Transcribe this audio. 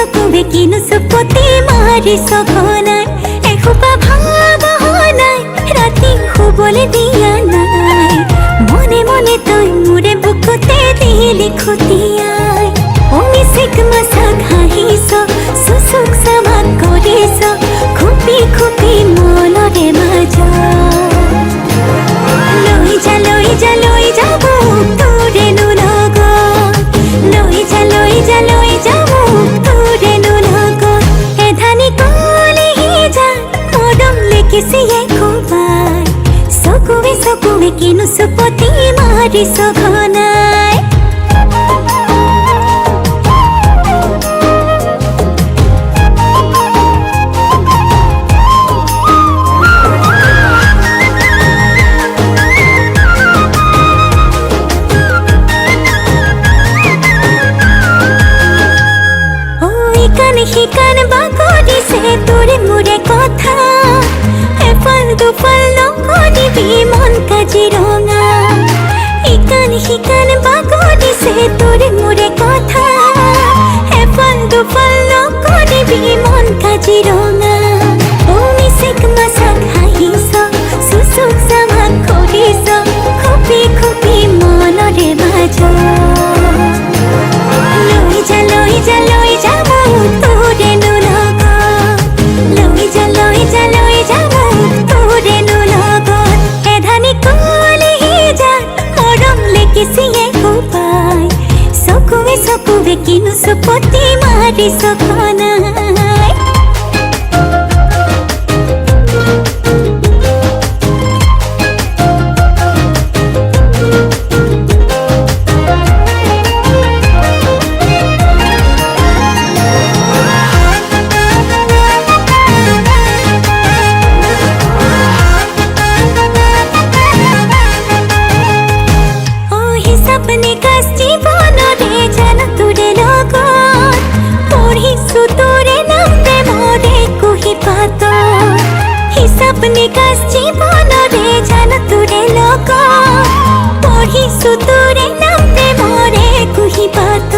চকুৱে কিনো চুপতি মাৰি সঘনাই এসোপা ভাৱনাই ৰাতি শুবলৈ দিয়া নাই মনে মনে তই মোৰে বুকুতে দিলি খুটিয়াই অমিচিক মাছাক হাঁহিছ চুচুক চামাক কৰিছ খুপি খুপি মনৰে মাজত লৈ যা লৈ যা লৈ যাব তোৰেনো লগত লৈ যা লৈ যা লৈ যাব তোৰেনো লগত এধানি কলিহি যা মৰম লেকিছিয়ে খুবাই চকুৱে চকুৱে কিনো চুপতি মাৰি সঘনাই শিকান বাকৰিছে তোৰে মোৰে কথা এফাল দুফাল নকৰিবি মন কাজিৰঙা শিকান বাকৰিছে তোৰে মোৰে কথা এফাল দুফাল নকৰিবি মন কাজিৰঙা অমিচিক মাছাক হাঁহিছ চুচুক চামাক কৰিছ খুপি খুপি মনৰে মাজত লৈ যা লৈ যা লৈ যাব তোৰেনো লগত লৈ যা লৈ যা লৈ যাব তোৰেনো লগত এধানি কলিহি যা মৰম লেকিছিয়ে খুবাই চকুৱে চকুৱে কিনো চুপতি মাৰি সঘনাই सपने कास जीवनरे जान तोरे লগত পঢ়িছো তোৰে নামে মোৰে কুহি পাত সপনে কাস জীবনৰে জান তোৰে লগত পঢ়িছো তোৰে নামে মোৰে কুহি পাত